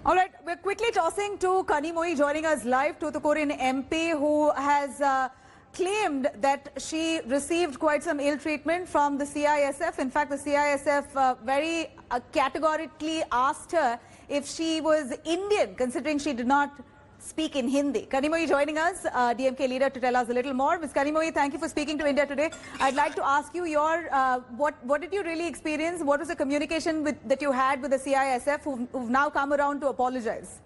All right, we're quickly tossing to Kanimozhi joining us live, Tuticorin MP, who has claimed that she received quite some ill treatment from the CISF. In fact, the CISF very categorically asked her if she was Indian, considering she did not speak in Hindi. Kanimozhi joining us, DMK leader, to tell us a little more. Ms. Kanimozhi, thank you for speaking to India Today. I'd like to ask you your what did you really experience? What was the communication that you had with the CISF, who've now come around to apologize?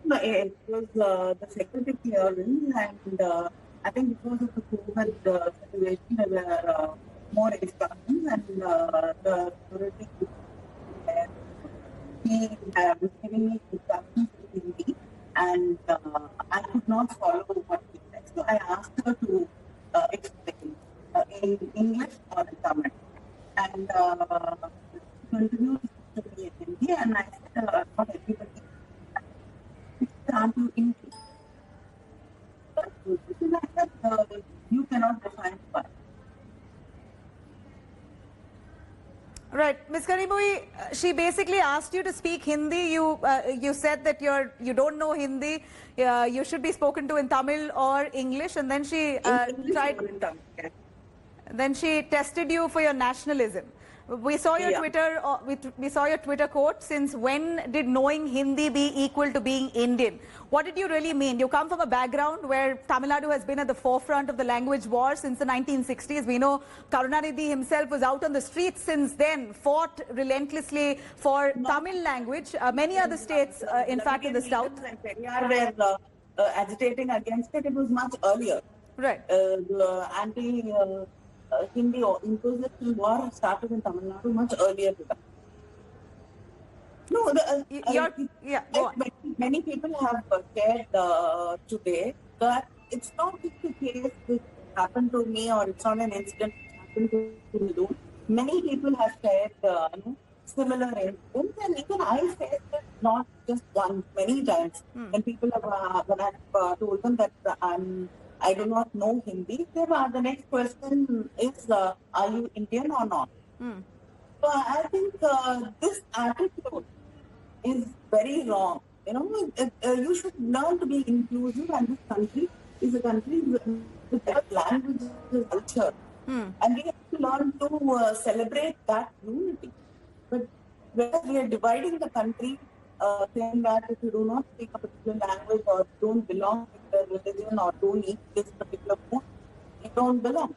It was the security clearance, and I think because of the COVID situation, there were more instructions, and the security was giving me instructions in Hindi, and I could not follow what he said. So I asked her to explain in English or in Tamil, and she continued to be in Hindi, and I said, not everybody can't do English. But you cannot define why. Right, Ms. Kanimozhi, she basically asked you to speak Hindi. You said that you don't know Hindi. You should be spoken to in Tamil or English, and then she Then she tested you for your nationalism. We saw your Twitter. We saw your Twitter quote. Since when did knowing Hindi be equal to being Indian? What did you really mean? You come from a background where Tamil Nadu has been at the forefront of the language war since the 1960s. We know Karunanidhi himself was out on the streets since then, fought relentlessly for Tamil language. Many other states, in fact, in the south, were agitating against it. It was much earlier. Right. The Hindi imposition war started in Tamil Nadu much earlier to that. No, many people have shared today that it's not just a case which happened to me, or it's not an incident which happened to me. Many people have shared similar incidents, and even I faced it not just once, many times. When people have when I've told them that I do not know Hindi, the next question is, are you Indian or not? So I think this attitude is very wrong. You should learn to be inclusive, and this country is a country with language and culture. And we have to learn to celebrate that unity. But where we are dividing the country, saying that if you do not speak a particular language or don't belong to the religion or don't eat this particular food, you don't belong.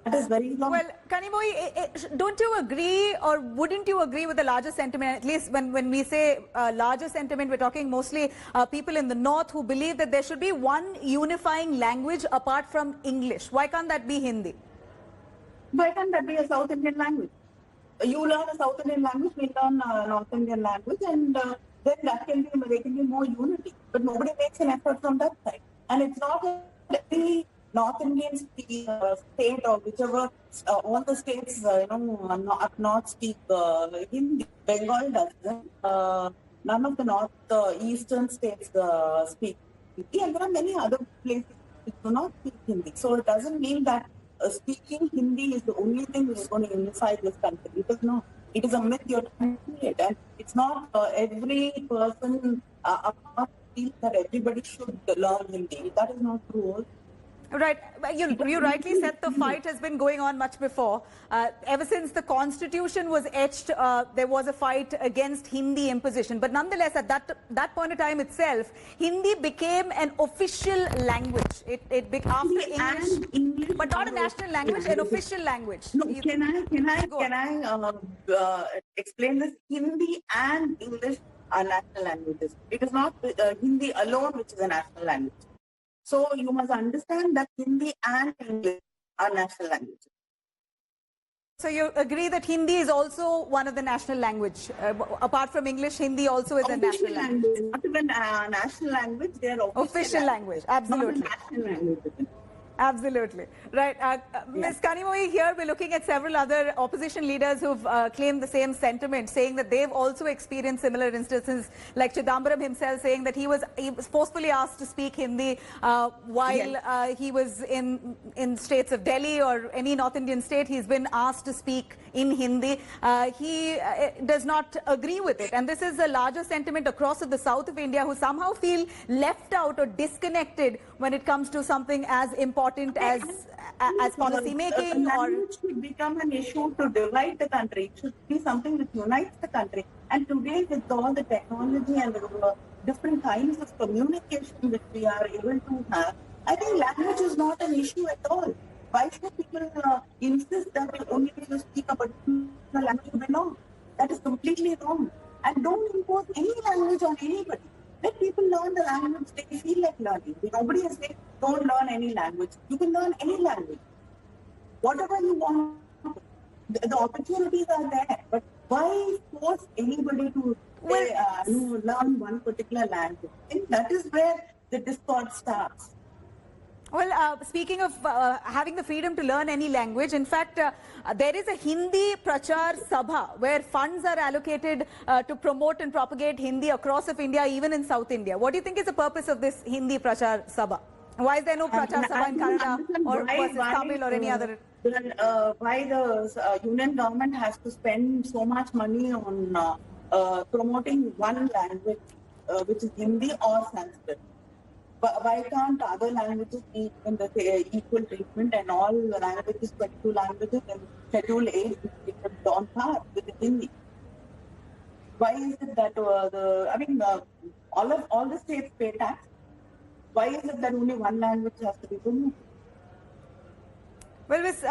That is very wrong. Well, Kanimozhi, don't you agree, or wouldn't you agree with the larger sentiment? At least when we say larger sentiment, we're talking mostly people in the north who believe that there should be one unifying language apart from English. Why can't that be Hindi? Why can't that be a South Indian language? You learn a South Indian language, we learn a North Indian language, and then there can be more unity. But nobody makes an effort from that side. And it's not every North Indian state or whichever, all the states, not speak Hindi. Bengal doesn't. None of the north-eastern states speak Hindi, and there are many other places which do not speak Hindi. So it doesn't mean that speaking Hindi is the only thing which is going to unify this country. Because no, it is a myth you're trying to create, and it's not every person feels that everybody should learn Hindi. That is not true. Right. You rightly said the fight has been going on much before. Ever since the constitution was etched, there was a fight against Hindi imposition. But nonetheless, at that point of time itself, Hindi became an official language. It became after English, but not a national language, an official language. No, can I explain this? Hindi and English are national languages. It is not Hindi alone which is a national language. So you must understand that Hindi and English are national languages. So you agree that Hindi is also one of the national language. Apart from English, Hindi also is a national language. Not even a national language, they are official language. Absolutely. Not a national language. Absolutely. Right. Ms. Kanimozhi, here we're looking at several other opposition leaders who've claimed the same sentiment, saying that they've also experienced similar instances, like Chidambaram himself saying that he was forcefully asked to speak Hindi while he was in states of Delhi or any North Indian state. He's been asked to speak in Hindi. He does not agree with it. And this is a larger sentiment across the south of India, who somehow feel left out or disconnected when it comes to something as important as policy making. Language should become an issue to divide the country. It should be something that unites the country. And today, with all the technology and the different kinds of communication that we are able to have, I think language is not an issue at all. Why should people insist that only if you speak a particular language you belong? That is completely wrong. And don't impose any language on anybody. Let people learn the language they feel like learning. Nobody is saying don't learn any language. You can learn any language. Whatever you want. The opportunities are there. But why force anybody to learn one particular language? I think that is where the discord starts. Well, speaking of having the freedom to learn any language, in fact, there is a Hindi Prachar Sabha where funds are allocated to promote and propagate Hindi across of India, even in South India. What do you think is the purpose of this Hindi Prachar Sabha? Why is there no Prachar Sabha in Kannada or versus Tamil or any other? Why the union government has to spend so much money on promoting one language, which is Hindi or Sanskrit? Why can't other languages be in the equal treatment, and all languages, 22 languages in Schedule A, on par with Hindi? Why is it that all the states pay tax? Why is it that only one language has to be promoted? Well, Ms.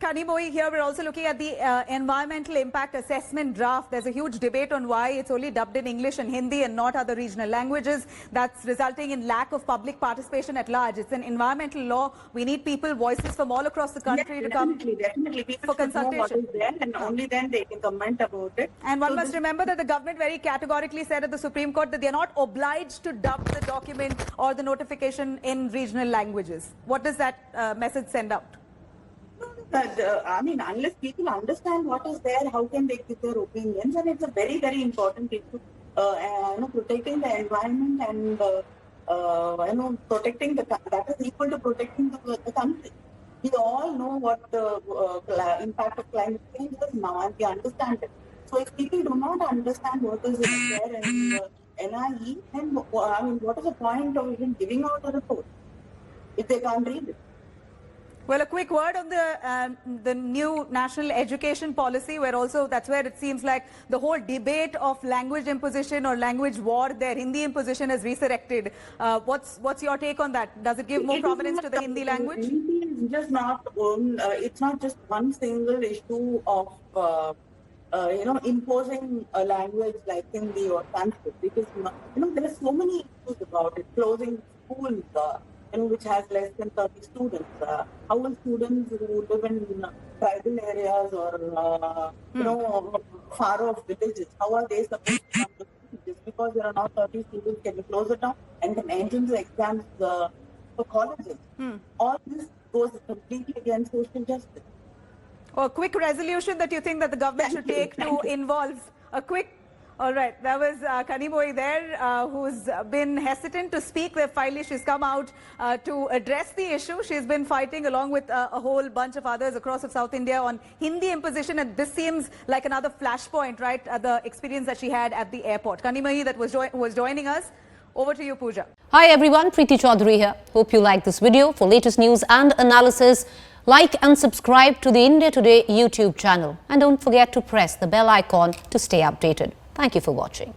Kanimozhi, here we're also looking at the environmental impact assessment draft. There's a huge debate on why it's only dubbed in English and Hindi and not other regional languages. That's resulting in lack of public participation at large. It's an environmental law. We need people, voices from all across the country to come for consultation. Know what is there, and only then they can comment about it. And one must remember that the government very categorically said at the Supreme Court that they are not obliged to dub the document or the notification in regional languages. What does that message send out? Unless people understand what is there, how can they give their opinions? And it's a very, very important issue. Protecting the environment and protecting that is equal to protecting the country. We all know what the impact of climate change is now, and we understand it. So if people do not understand what is there in NIE, then what is the point of even giving out a report if they can't read it? Well, a quick word on the new national education policy, where also that's where it seems like the whole debate of language imposition or language war there, Hindi imposition has resurrected. What's your take on that? Does it give more prominence to the Hindi language? Hindi is just not it's not just one single issue of imposing a language like Hindi or Sanskrit, because there are so many issues about it. Closing schools, which has less than 30 students. How will students who live in tribal areas or far off villages, how are they supposed to come to school? Just because there are not 30 students, can you close it down and then entrance exams for colleges? All this goes completely against social justice. A quick resolution that you think that the government should take to involve a quick. All right, that was Kanimozhi there, who's been hesitant to speak. Finally, she's come out to address the issue. She's been fighting along with a whole bunch of others across of South India on Hindi imposition, and this seems like another flashpoint, right? The experience that she had at the airport. Kanimozhi that was joining us. Over to you, Pooja. Hi everyone, Preeti Chaudhary here. Hope you like this video. For latest news and analysis, like and subscribe to the India Today YouTube channel. And don't forget to press the bell icon to stay updated. Thank you for watching.